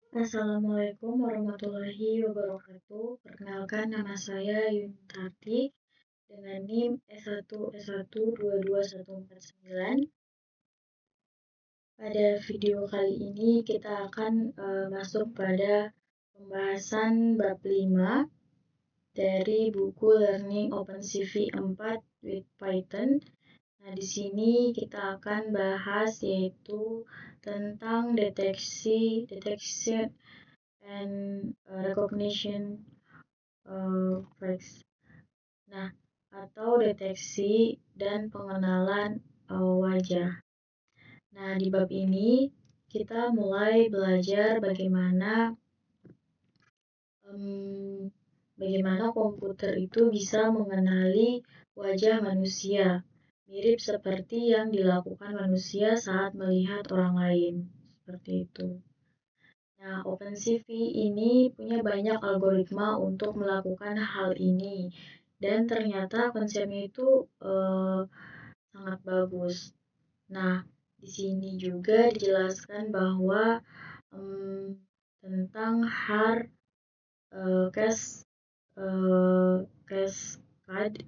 Assalamualaikum warahmatullahi wabarakatuh. Perkenalkan, nama saya Yuntarti dengan NIM S1S1229149. Pada video kali ini kita akan masuk pada pembahasan bab 5 dari buku Learning OpenCV 4 with Python. Nah, di sini kita akan bahas yaitu tentang detection and recognition face. Nah, atau deteksi dan pengenalan wajah. Nah, di bab ini kita mulai belajar bagaimana komputer itu bisa mengenali wajah manusia, mirip seperti yang dilakukan manusia saat melihat orang lain. Seperti itu. Nah, OpenCV ini punya banyak algoritma untuk melakukan hal ini. Dan ternyata konsepnya itu sangat bagus. Nah, di sini juga dijelaskan bahwa tentang hard cascade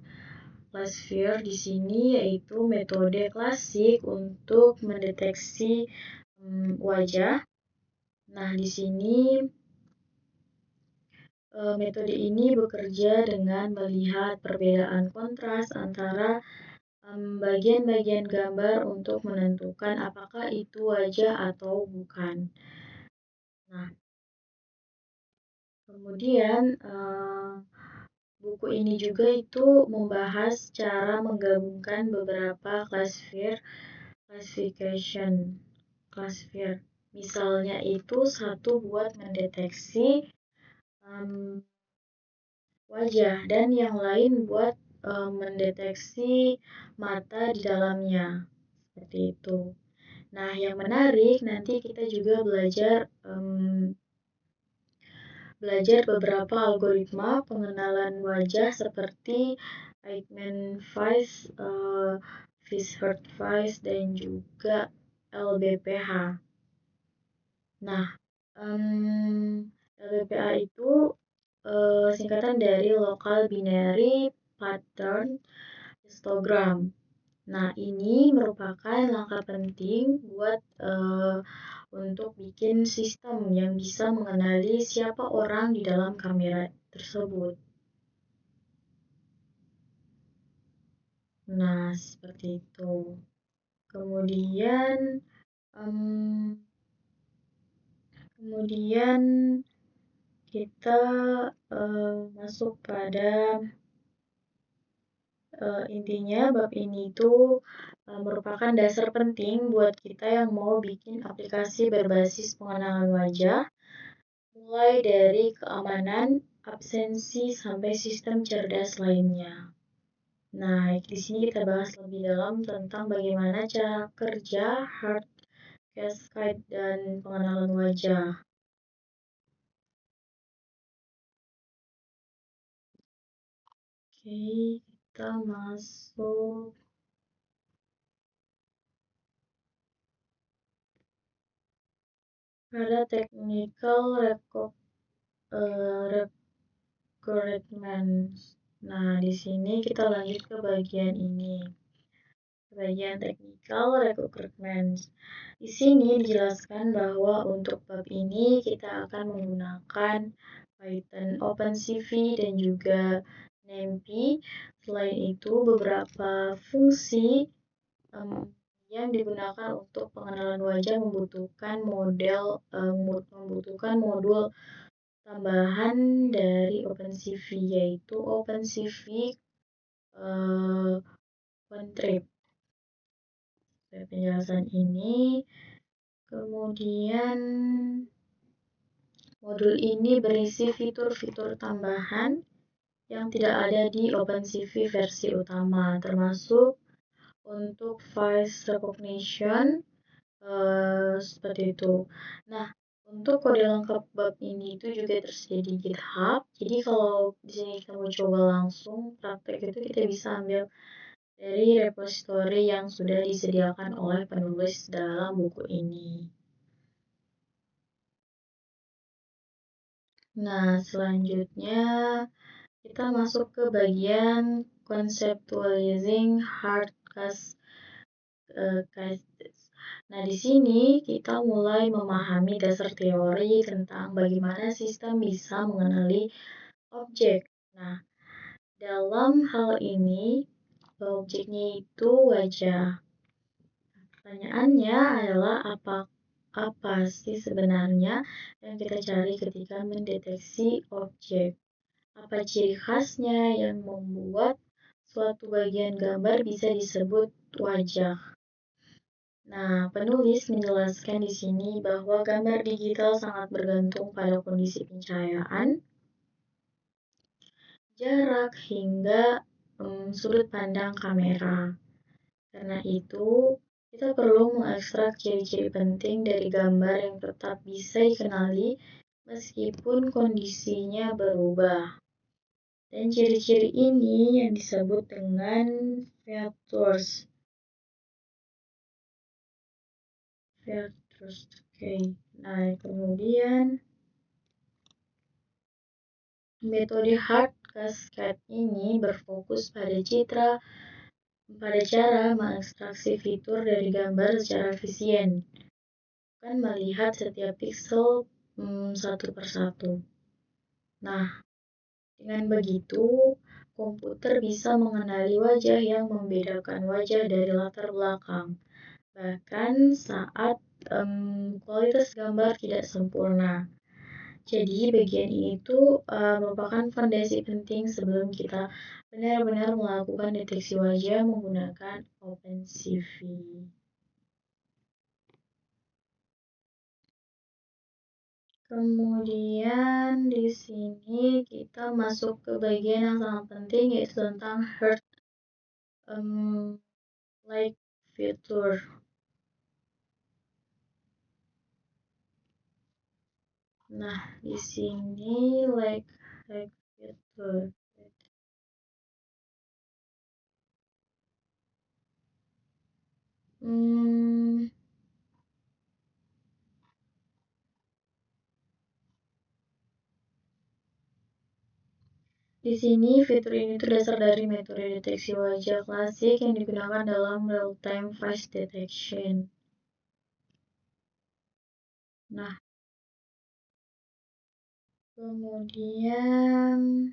classifier di sini yaitu metode klasik untuk mendeteksi wajah. Nah, di sini metode ini bekerja dengan melihat perbedaan kontras antara bagian-bagian gambar untuk menentukan apakah itu wajah atau bukan. Nah, kemudian buku ini juga itu membahas cara menggabungkan beberapa classifier. Misalnya itu satu buat mendeteksi wajah dan yang lain buat mendeteksi mata di dalamnya. Seperti itu. Nah, yang menarik nanti kita juga belajar beberapa algoritma pengenalan wajah seperti Eichmann Face, Fish-Heard Face, dan juga LBPH. Nah, LBPH itu singkatan dari Local Binary Pattern Histogram. Nah, ini merupakan langkah penting buat untuk bikin sistem yang bisa mengenali siapa orang di dalam kamera tersebut. Nah, seperti itu. Kemudian kita masuk pada intinya bab ini itu merupakan dasar penting buat kita yang mau bikin aplikasi berbasis pengenalan wajah, mulai dari keamanan, absensi, sampai sistem cerdas lainnya. Nah, di sini kita bahas lebih dalam tentang bagaimana cara kerja hard cascade dan pengenalan wajah. Oke, kita masuk pada technical requirements. Nah, di sini kita lanjut ke bagian ini. Bagian technical requirements. Di sini dijelaskan bahwa untuk bab ini kita akan menggunakan Python OpenCV dan juga NumPy. Selain itu, beberapa fungsi yang digunakan untuk pengenalan wajah membutuhkan modul tambahan dari OpenCV, yaitu OpenCV Contrib. Penjelasan ini, kemudian modul ini berisi fitur-fitur tambahan yang tidak ada di OpenCV versi utama, termasuk untuk face recognition, seperti itu. Nah, untuk kode lengkap bab ini itu juga tersedia di GitHub. Jadi kalau di sini kamu coba langsung praktek itu kita bisa ambil dari repository yang sudah disediakan oleh penulis dalam buku ini. Nah, selanjutnya kita masuk ke bagian conceptualizing hard cases. Nah, di sini kita mulai memahami dasar teori tentang bagaimana sistem bisa mengenali objek. Nah, dalam hal ini, objeknya itu wajah. Pertanyaannya adalah apa sih sebenarnya yang kita cari ketika mendeteksi objek? Apa ciri khasnya yang membuat suatu bagian gambar bisa disebut wajah? Nah, penulis menjelaskan di sini bahwa gambar digital sangat bergantung pada kondisi pencahayaan, jarak, hingga sudut pandang kamera. Karena itu, kita perlu mengekstrak ciri-ciri penting dari gambar yang tetap bisa dikenali meskipun kondisinya berubah. Dan ciri-ciri ini yang disebut dengan features. Oke. Nah, kemudian metode hard cascade ini berfokus pada cara mengekstraksi fitur dari gambar secara efisien, bukan melihat setiap pixel satu persatu. Nah, dengan begitu, komputer bisa mengenali wajah yang membedakan wajah dari latar belakang, bahkan saat kualitas gambar tidak sempurna. Jadi bagian ini tuh merupakan fondasi penting sebelum kita benar-benar melakukan deteksi wajah menggunakan OpenCV. Kemudian di sini kita masuk ke bagian yang sangat penting yaitu tentang heart like feature. Nah, di sini like feature. Di sini, fitur ini terdasar dari metode deteksi wajah klasik yang digunakan dalam real-time face detection. Nah, kemudian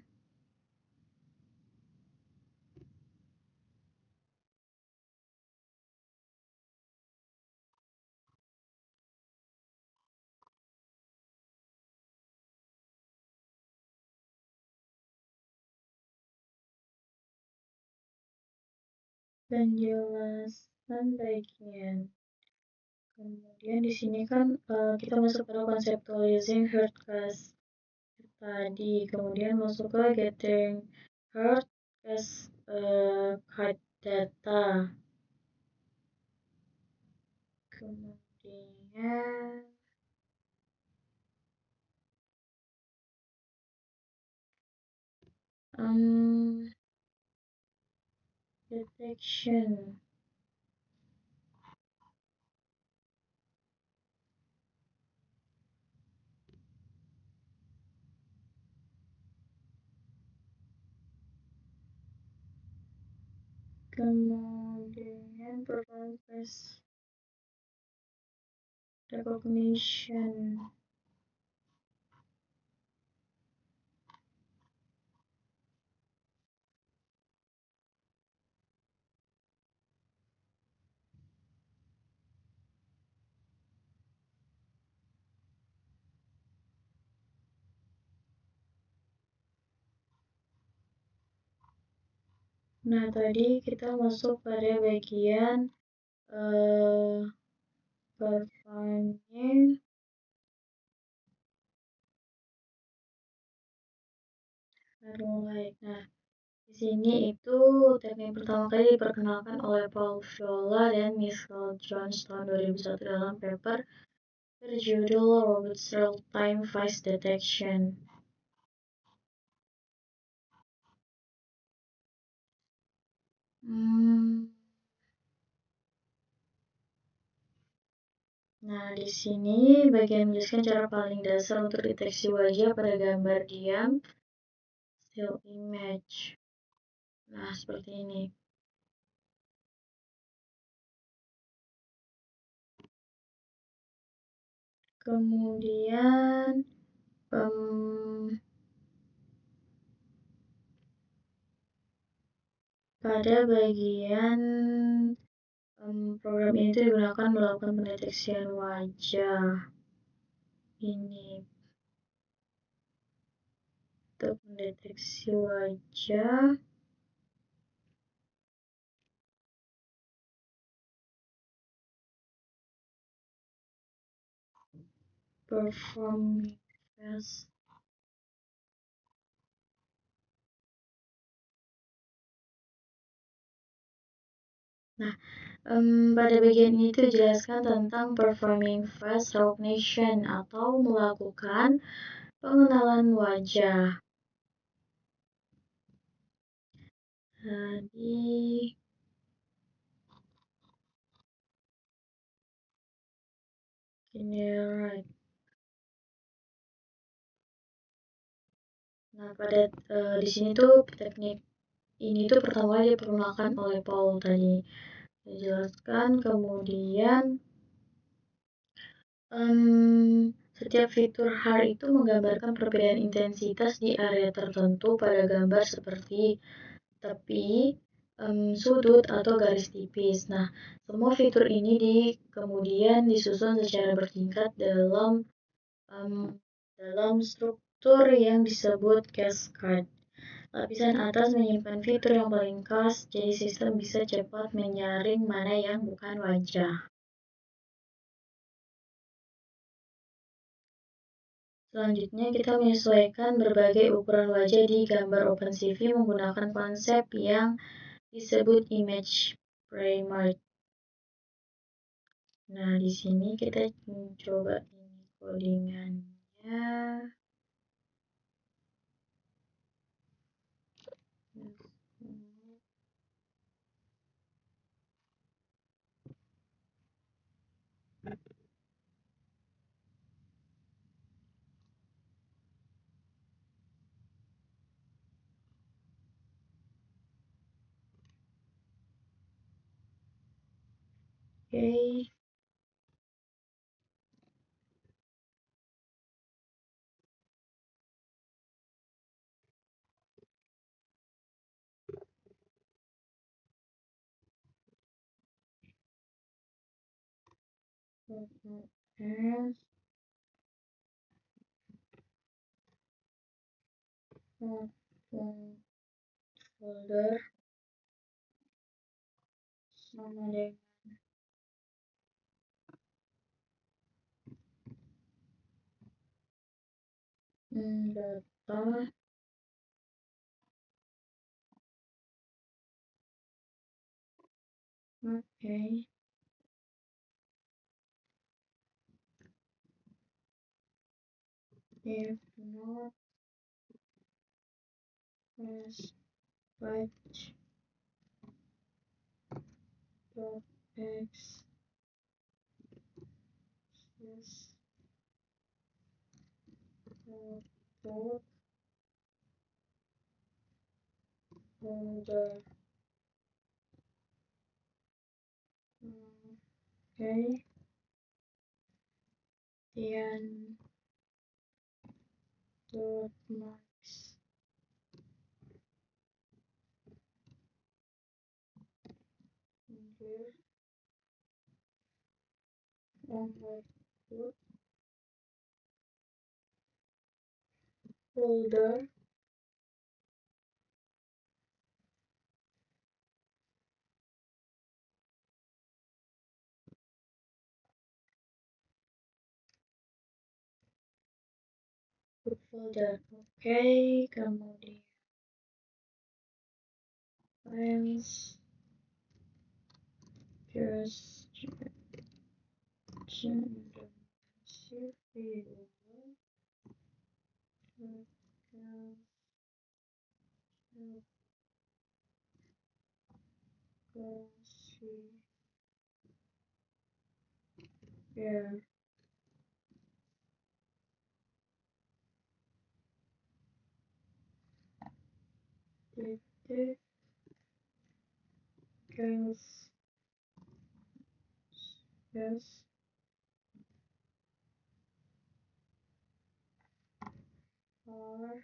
penjelasan bagian. Kemudian di sini kan kita masuk ke conceptualizing hard case tadi, kemudian masuk ke getting hard case hard data. Kemudian detection. Kemudian perform face recognition. Nah, tadi kita masuk pada bagian performing like. Nah, di sini itu teknik pertama kali diperkenalkan oleh Paul Viola dan Michael Jones tahun 2001 dalam paper berjudul Robots Real-Time Face Detection. Nah, di sini bagian menjelaskan cara paling dasar untuk deteksi wajah pada gambar diam, still image. Nah, seperti ini. Kemudian pada bagian program ini digunakan melakukan pendeteksian wajah. Ini untuk mendeteksi wajah. Performing face. Nah, pada bagian ini tuh jelaskan tentang performing face recognition atau melakukan pengenalan wajah. Jadi ini right. Nah, pada di sini tuh teknik ini tuh pertama dipergunakan oleh Paul tadi. Dijelaskan kemudian setiap fitur HAR itu menggambarkan perbedaan intensitas di area tertentu pada gambar seperti tepi, sudut, atau garis tipis. Nah, semua fitur ini kemudian disusun secara bertingkat dalam struktur yang disebut cascade. Lapisan atas menyimpan fitur yang paling khas, jadi sistem bisa cepat menyaring mana yang bukan wajah. Selanjutnya, kita menyesuaikan berbagai ukuran wajah di gambar OpenCV menggunakan konsep yang disebut image framework. Nah, di sini kita coba ini codingannya. Oke. Folder sama dengan data. Oke. If not, press patch dot x yes dot folder. Oke. Kemudian dot max. Here. Folder. Folder. Oke, kemudian files just sphere. Titik garis yes or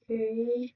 okay.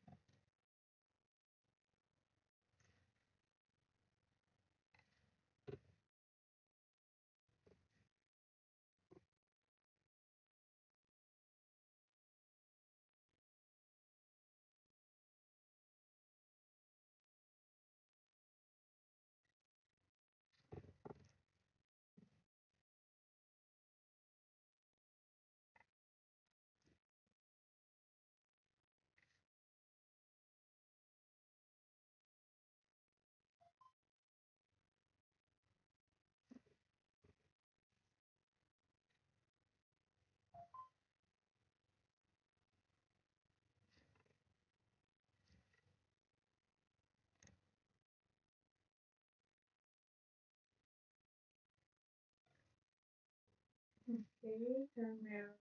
Oke, kamera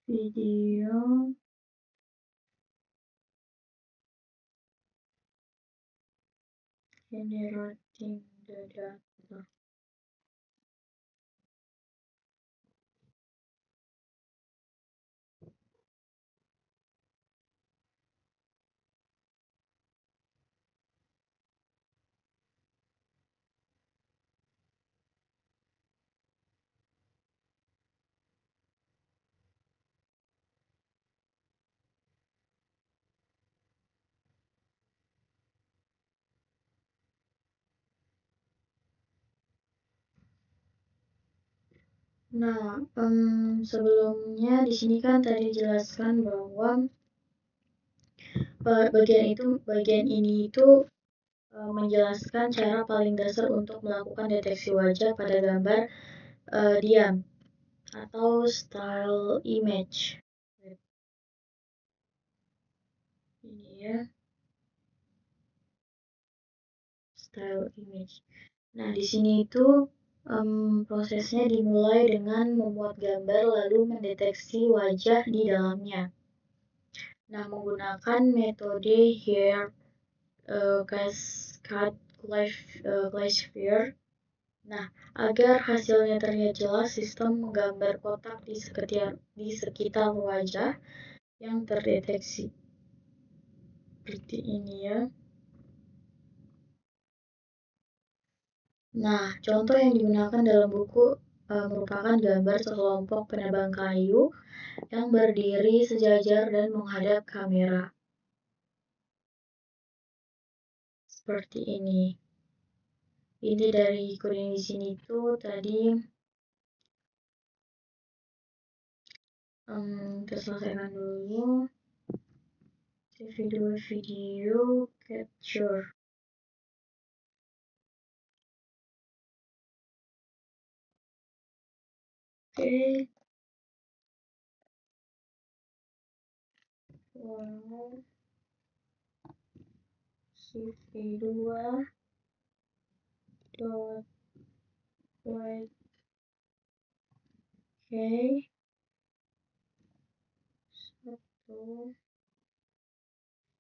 video generating the data. Nah, sebelumnya di sini kan tadi jelaskan bahwa bagian ini itu menjelaskan cara paling dasar untuk melakukan deteksi wajah pada gambar diam atau style image. Ini ya, style image. Nah, di sini itu prosesnya dimulai dengan membuat gambar lalu mendeteksi wajah di dalamnya. Nah, menggunakan metode hair cascade classifier. Nah, agar hasilnya terlihat jelas, sistem menggambar kotak di sekitar wajah yang terdeteksi. Seperti ini ya. Nah, contoh yang digunakan dalam buku merupakan gambar sekelompok penebang kayu yang berdiri sejajar dan menghadap kamera. Seperti ini. Ini dari kuning di sini tuh tadi kita selesaikan dulu. Video capture. Oke. Wow. CV2 dot white. Oke. Satu.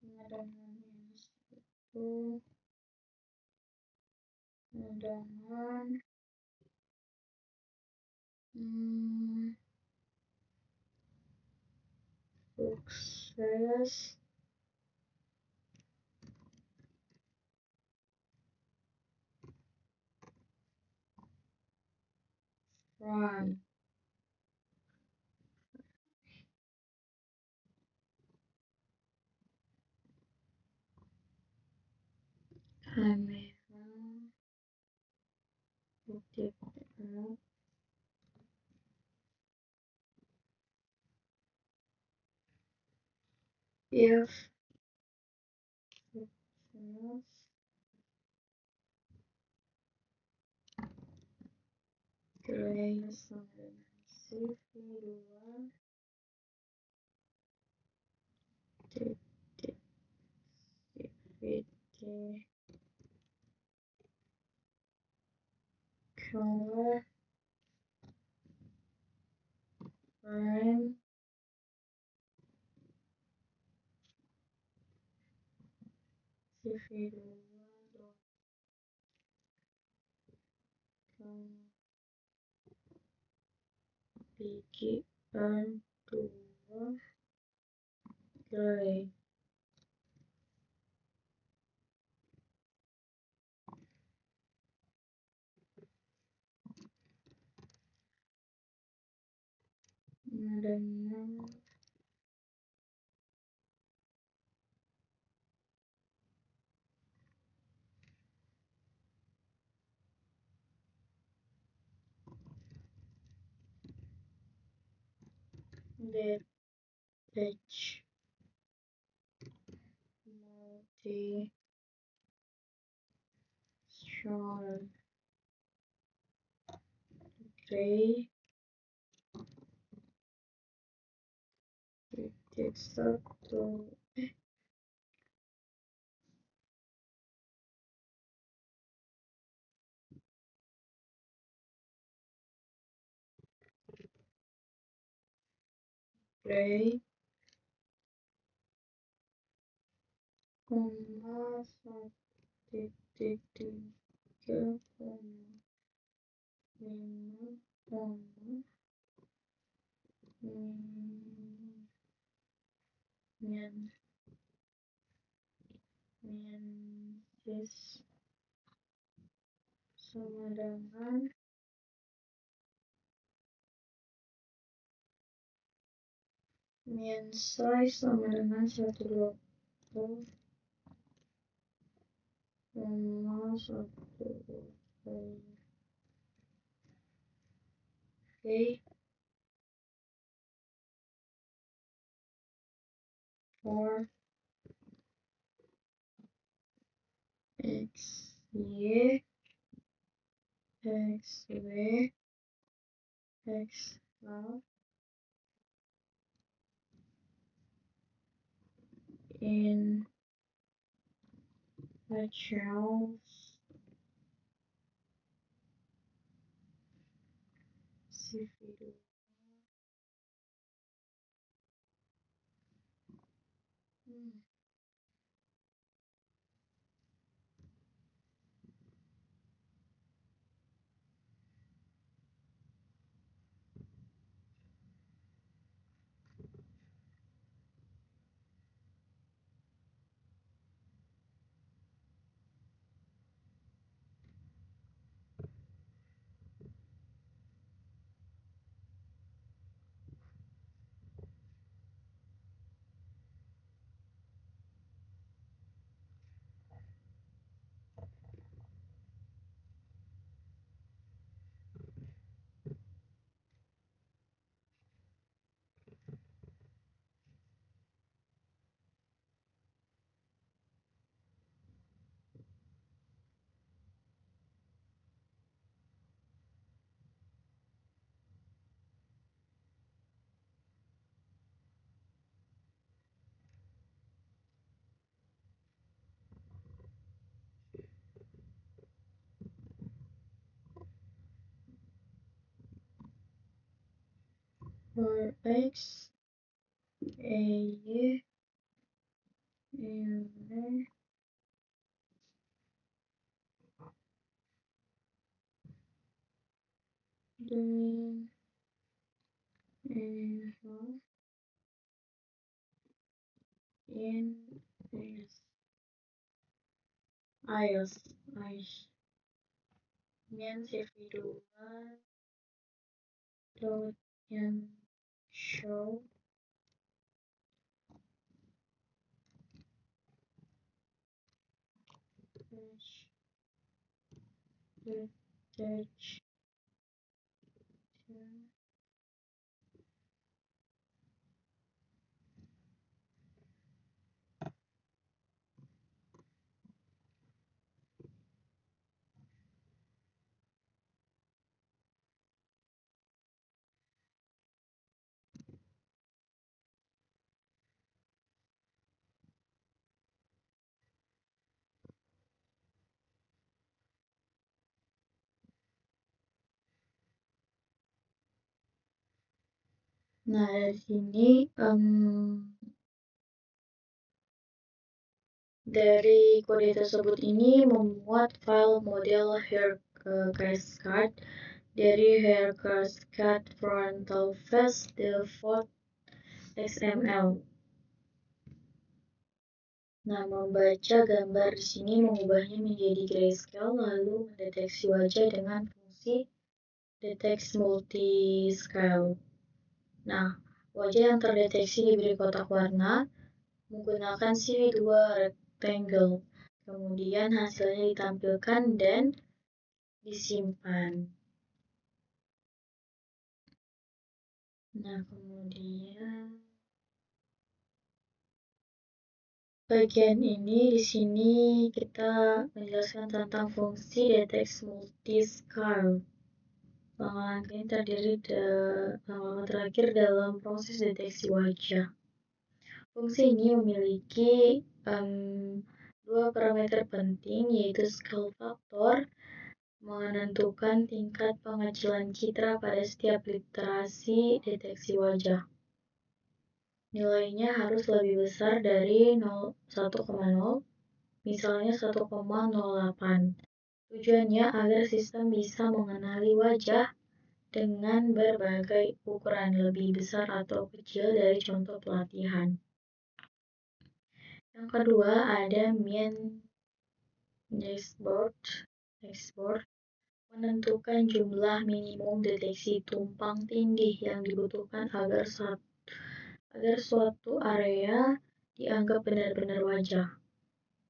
Dengan satu. Dengan sukses run. titik F if success Gray sama dengan CV2 titik CVT color prime CV2 dot PGR2 Gray dengan detach multi short gray titik 1 gray koma 1,3,5 Miansis sama dengan size sama dengan 120,1 Oke, for X, Y, X, W, X, L in a child's CV2. For X, A, Y, and then in iOS Mian CV2 dot in show search. Nah, dari sini dari kode tersebut ini membuat file model hair cascade dari hair cascade frontal face default XML. Nah, membaca gambar di sini mengubahnya menjadi grayscale lalu mendeteksi wajah dengan fungsi detect multiscale. Nah, wajah yang terdeteksi diberi kotak warna menggunakan CV2 rectangle. Kemudian hasilnya ditampilkan dan disimpan. Nah, kemudian bagian ini di sini kita menjelaskan tentang fungsi detect multiscale. Langkah ini terdiri langkah terakhir dalam proses deteksi wajah. Fungsi ini memiliki dua parameter penting, yaitu scale factor menentukan tingkat pengecilan citra pada setiap literasi deteksi wajah. Nilainya harus lebih besar dari 1,0, misalnya 1,08. Tujuannya agar sistem bisa mengenali wajah dengan berbagai ukuran lebih besar atau kecil dari contoh pelatihan. Yang kedua ada mean dashboard menentukan jumlah minimum deteksi tumpang tindih yang dibutuhkan agar suatu area dianggap benar-benar wajah.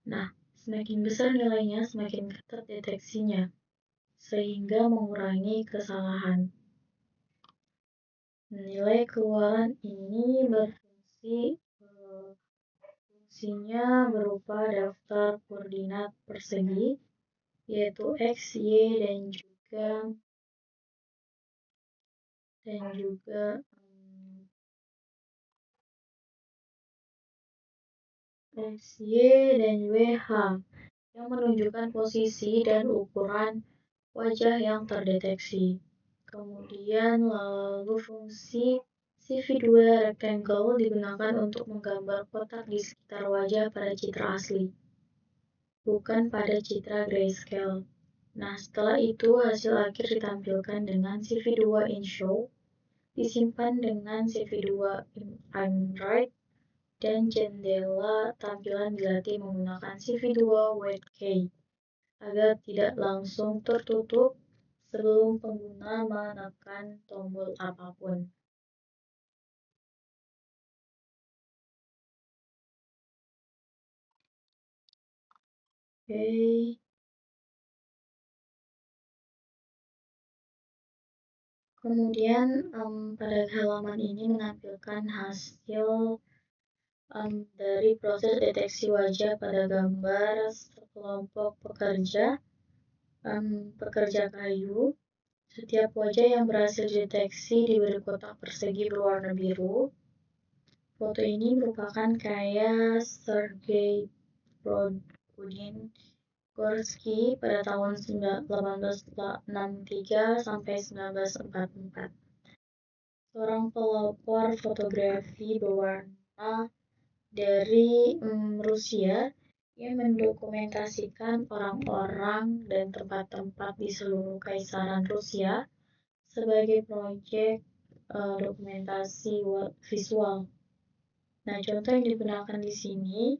Nah, semakin besar nilainya, semakin ketat deteksinya, sehingga mengurangi kesalahan. Nilai keluaran ini fungsinya berupa daftar koordinat persegi, yaitu X, Y, dan juga X, Y, dan WH yang menunjukkan posisi dan ukuran wajah yang terdeteksi. Kemudian lalu fungsi CV2 rectangle digunakan untuk menggambar kotak di sekitar wajah pada citra asli, bukan pada citra grayscale. Nah, setelah itu hasil akhir ditampilkan dengan CV2 in show, disimpan dengan CV2 in right, dan jendela tampilan dilatih menggunakan CV2 wait key agar tidak langsung tertutup sebelum pengguna menekan tombol apapun. Oke. Kemudian pada halaman ini menampilkan hasil dari proses deteksi wajah pada gambar sekelompok pekerja kayu. Setiap wajah yang berhasil dideteksi diberi kotak persegi berwarna biru. Foto ini merupakan karya Sergei Gorski pada tahun 1863 sampai 1944. Seorang pelopor fotografi berwarna dari Rusia yang mendokumentasikan orang-orang dan tempat-tempat di seluruh Kaisaran Rusia sebagai proyek dokumentasi visual. Nah, contoh yang digunakan di sini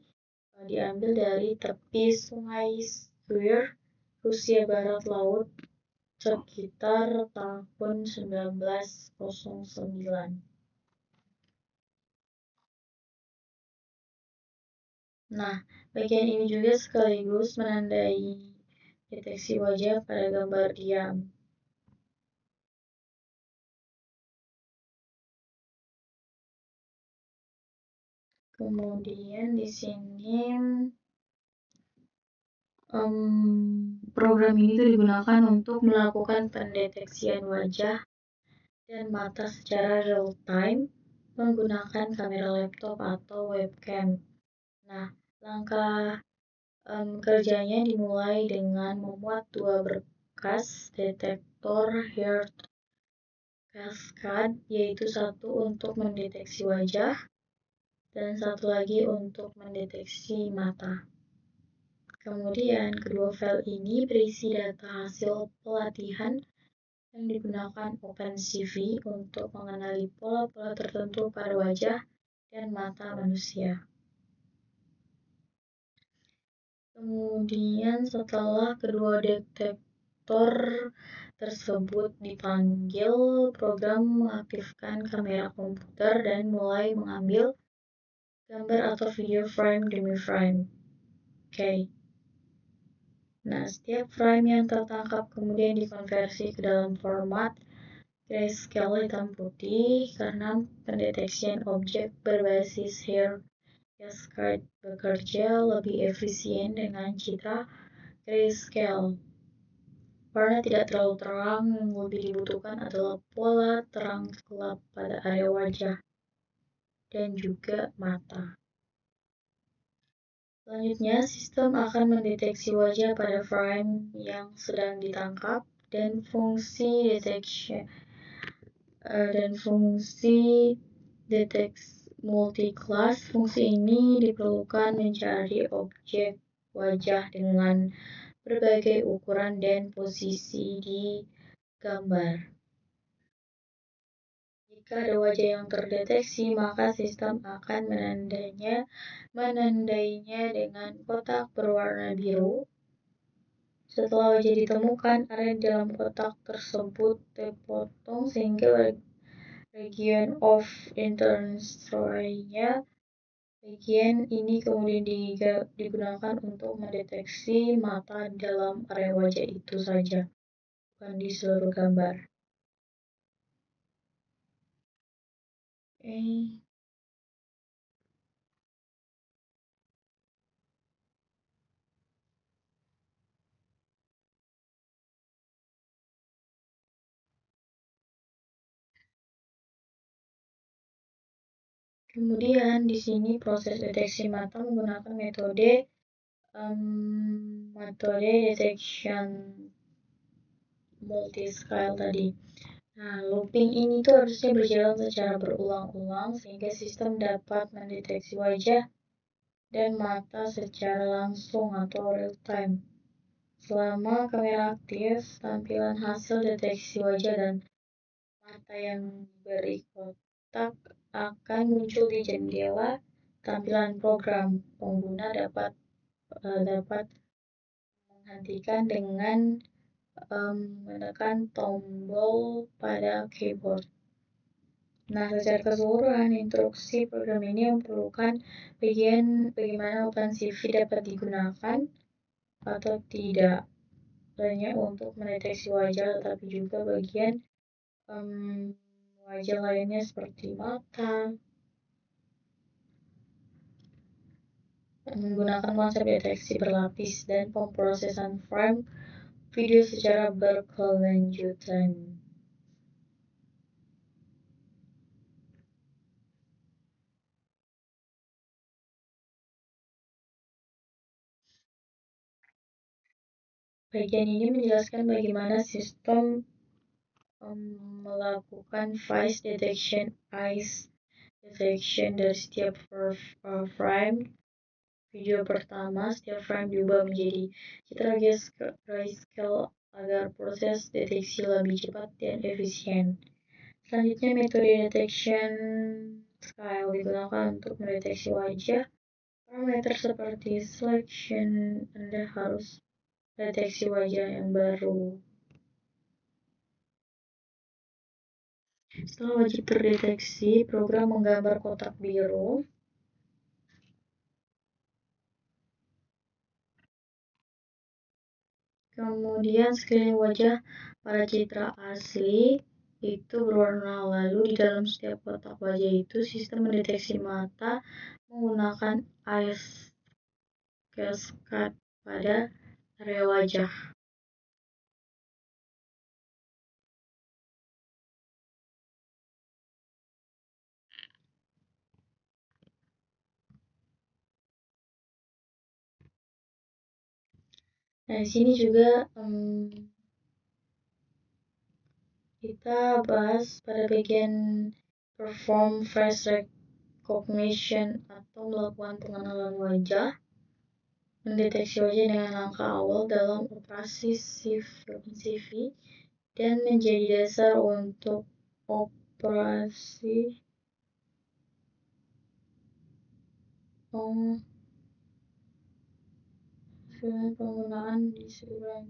diambil dari tepi Sungai Swir, Rusia Barat Laut sekitar tahun 1909. Nah, bagian ini juga sekaligus menandai deteksi wajah pada gambar diam. Kemudian di sini program ini digunakan untuk melakukan pendeteksian wajah dan mata secara real time menggunakan kamera laptop atau webcam. Nah, langkah kerjanya dimulai dengan memuat 2 berkas detektor heart cascade, yaitu satu untuk mendeteksi wajah dan satu lagi untuk mendeteksi mata. Kemudian, kedua file ini berisi data hasil pelatihan yang digunakan OpenCV untuk mengenali pola-pola tertentu pada wajah dan mata manusia. Kemudian setelah kedua detektor tersebut dipanggil, program mengaktifkan kamera komputer dan mulai mengambil gambar atau video frame demi frame. Oke. Nah, setiap frame yang tertangkap kemudian dikonversi ke dalam format grayscale hitam putih karena pendeteksian objek berbasis hair cascade bekerja lebih efisien dengan citra grayscale. Warna tidak terlalu terang, yang lebih dibutuhkan adalah pola terang gelap pada area wajah dan juga mata. Selanjutnya, sistem akan mendeteksi wajah pada frame yang sedang ditangkap dan fungsi deteksi multiclass. Fungsi ini diperlukan mencari objek wajah dengan berbagai ukuran dan posisi di gambar. Jika ada wajah yang terdeteksi, maka sistem akan menandainya dengan kotak berwarna biru. Setelah wajah ditemukan, area di dalam kotak tersebut dipotong sehingga region of interest-nya. Bagian ini kemudian digunakan untuk mendeteksi mata dalam area wajah itu saja, bukan di seluruh gambar. Kemudian di sini proses deteksi mata menggunakan metode detection multiscale tadi. Nah, looping ini tuh harusnya berjalan secara berulang-ulang sehingga sistem dapat mendeteksi wajah dan mata secara langsung atau real time. Selama kamera aktif, tampilan hasil deteksi wajah dan mata yang beri kotak akan muncul di jendela tampilan program. Pengguna dapat menghentikan dengan menekan tombol pada keyboard. Nah, secara keseluruhan, instruksi program ini memperlukan bagaimana OpenCV dapat digunakan atau tidak. Hanya untuk mendeteksi wajah, tetapi juga bagian wajah lainnya seperti mata. Menggunakan konsep deteksi berlapis dan pemrosesan frame video secara berkelanjutan. Bagian ini menjelaskan bagaimana sistem melakukan face detection, eyes detection dari setiap frame video pertama. Setiap frame diubah menjadi citra grayscale agar proses deteksi lebih cepat dan efisien. Selanjutnya, metode detection scale digunakan untuk mendeteksi wajah. Parameter seperti selection, Anda harus deteksi wajah yang baru. Setelah wajah terdeteksi, program menggambar kotak biru. Kemudian sekeliling wajah pada citra asli itu berwarna, lalu di dalam setiap kotak wajah itu sistem mendeteksi mata menggunakan iris cascade pada area wajah. Nah, di sini juga kita bahas pada bagian perform face recognition atau melakukan pengenalan wajah, mendeteksi wajah dengan langkah awal dalam operasi CV dan menjadi dasar untuk operasi penggunaan di seluruh.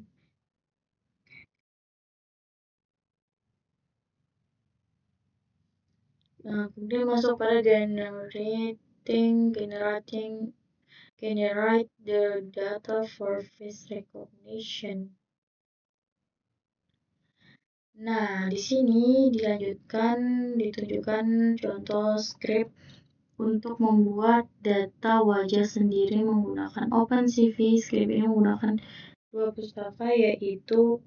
Nah, kemudian masuk pada generate the data for face recognition. Nah, di sini ditunjukkan contoh script untuk membuat data wajah sendiri menggunakan OpenCV. Script ini menggunakan dua pustaka, yaitu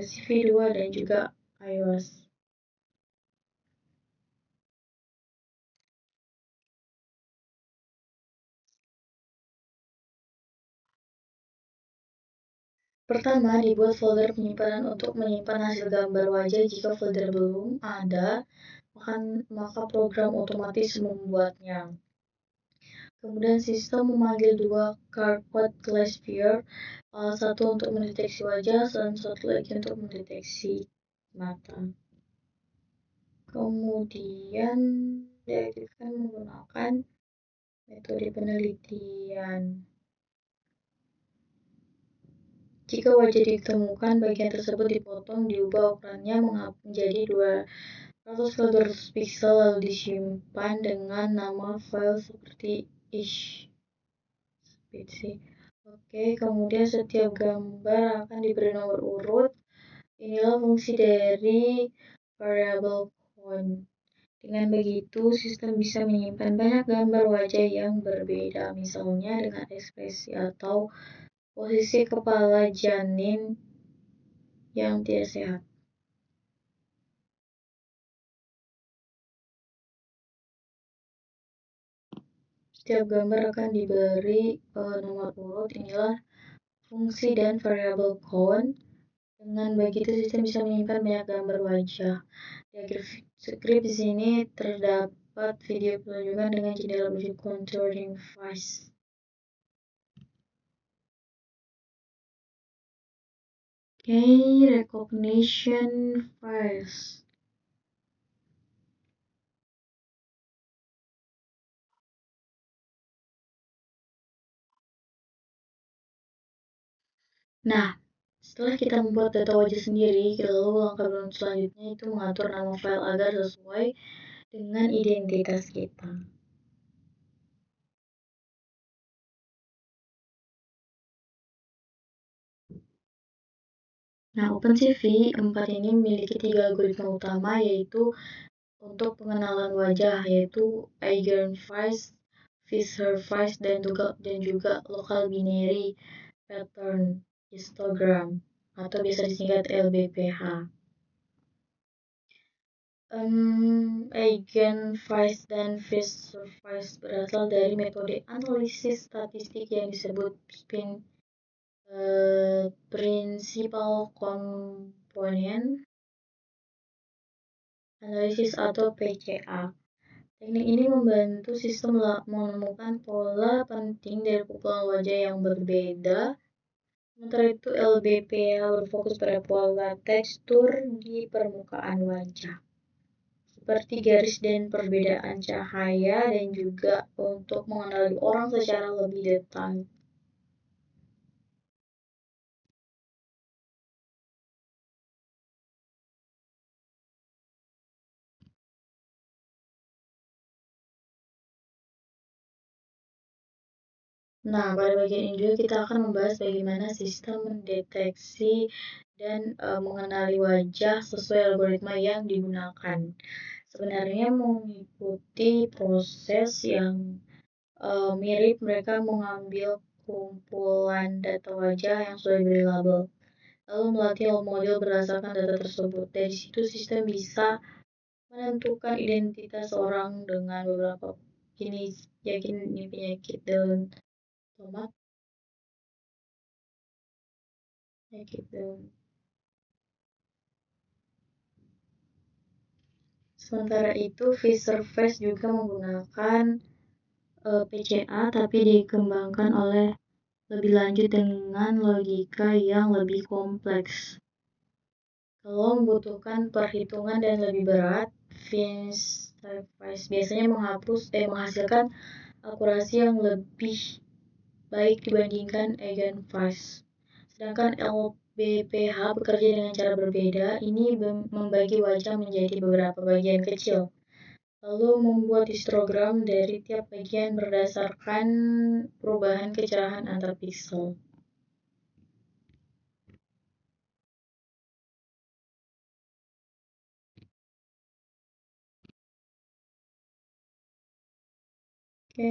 CV2 dan juga iOS. Pertama, dibuat folder penyimpanan untuk menyimpan hasil gambar wajah. Jika folder belum ada, maka program otomatis membuatnya. Kemudian sistem memanggil dua cardboard classifier, satu untuk mendeteksi wajah dan satu lagi untuk mendeteksi mata. Kemudian diaktifkan menggunakan metode penelitian. Jika wajah ditemukan, bagian tersebut dipotong, diubah ukurannya menjadi 200 x 200 pixel, lalu disimpan dengan nama file seperti ish.pc. Oke, kemudian setiap gambar akan diberi nomor urut. Inilah fungsi dari variable count. Dengan begitu, sistem bisa menyimpan banyak gambar wajah yang berbeda, misalnya dengan ekspresi atau posisi kepala janin yang tidak sehat. Setiap gambar akan diberi nomor urut. Inilah fungsi dan variabel count. Dengan begitu, sistem bisa menyimpan banyak gambar wajah. Di akhir script di sini terdapat video penunjukan dengan jendela wujud contouring face. Recognition face. Nah, setelah kita membuat data wajah sendiri, lalu langkah selanjutnya itu mengatur nama file agar sesuai dengan identitas kita. Nah, OpenCV 4 ini memiliki 3 algoritma utama, yaitu untuk pengenalan wajah, yaitu Eigenface, Fisher-Face, dan juga Local Binary Pattern Histogram, atau biasa disingkat LBPH. Eigenface dan Fisher-Face berasal dari metode analisis statistik yang disebut Principal Component Analysis atau PCA. Teknik ini membantu sistem menemukan pola penting dari kumpulan wajah yang berbeda. Sementara itu, LBPH berfokus pada pola tekstur di permukaan wajah, seperti garis dan perbedaan cahaya, dan juga untuk mengenali orang secara lebih detail. Nah, pada bagian ini juga kita akan membahas bagaimana sistem mendeteksi dan mengenali wajah sesuai algoritma yang digunakan. Sebenarnya mengikuti proses yang mirip, mereka mengambil kumpulan data wajah yang sudah diberi label, lalu melatih model berdasarkan data tersebut. Dari situ sistem bisa menentukan identitas orang dengan beberapa jenis yakin ini penyakit daun tomat, penyakit daun. Sementara itu, Fisher Face juga menggunakan PCA tapi dikembangkan oleh lebih lanjut dengan logika yang lebih kompleks. Kalau membutuhkan perhitungan dan lebih berat, Fisher Face biasanya menghasilkan akurasi yang lebih baik dibandingkan Eigenface. Sedangkan LBPH bekerja dengan cara berbeda. Ini membagi wajah menjadi beberapa bagian kecil, lalu membuat histogram dari tiap bagian berdasarkan perubahan kecerahan antar pixel. Oke.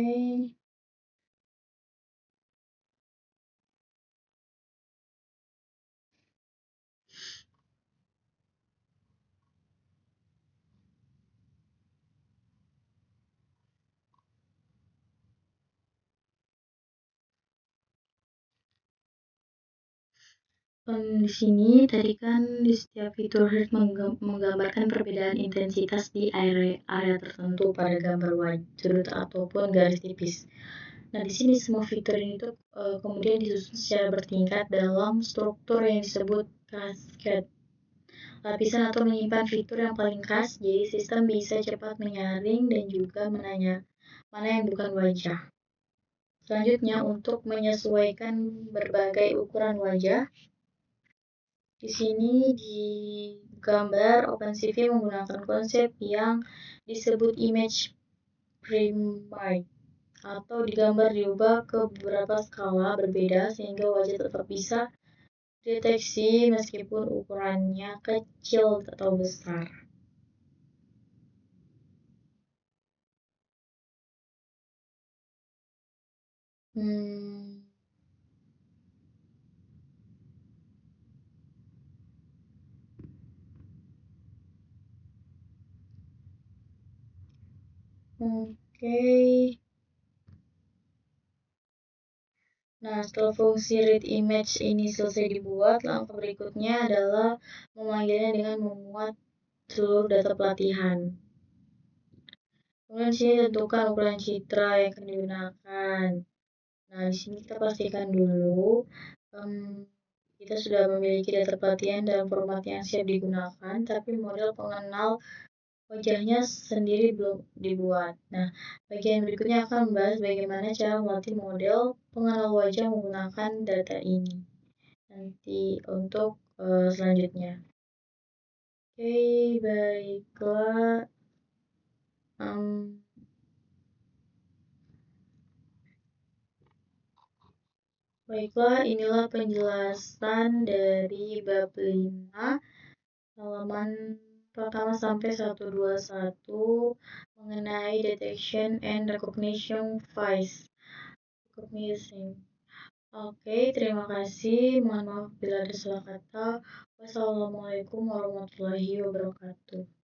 Di sini tadi kan di setiap fitur Hearth menggambarkan perbedaan intensitas di area tertentu pada gambar sudut ataupun garis tipis. Nah, di sini semua fitur ini tuh kemudian disusun secara bertingkat dalam struktur yang disebut cascade. Lapisan atau menyimpan fitur yang paling khas, jadi sistem bisa cepat menyaring dan juga menanya mana yang bukan wajah. Selanjutnya, untuk menyesuaikan berbagai ukuran wajah, di sini di gambar OpenCV menggunakan konsep yang disebut image primate, atau digambar diubah ke beberapa skala berbeda sehingga wajah tetap bisa deteksi meskipun ukurannya kecil atau besar. Hmm, oke. Nah, setelah fungsi read image ini selesai dibuat, langkah berikutnya adalah memanggilnya dengan memuat seluruh data pelatihan. Kemudian sini tentukan ukuran citra yang akan digunakan. Nah, di sini kita pastikan dulu kita sudah memiliki data pelatihan dalam format yang siap digunakan, tapi model pengenal wajahnya sendiri belum dibuat. Nah, bagian berikutnya akan membahas bagaimana cara melatih model pengenal wajah menggunakan data ini. Nanti untuk selanjutnya. Oke, baiklah. Baiklah, inilah penjelasan dari bab 5, halaman pertama sampai 121 mengenai detection and recognition face recognition. Oke, terima kasih. Mohon maaf bila ada salah kata. Wassalamualaikum warahmatullahi wabarakatuh.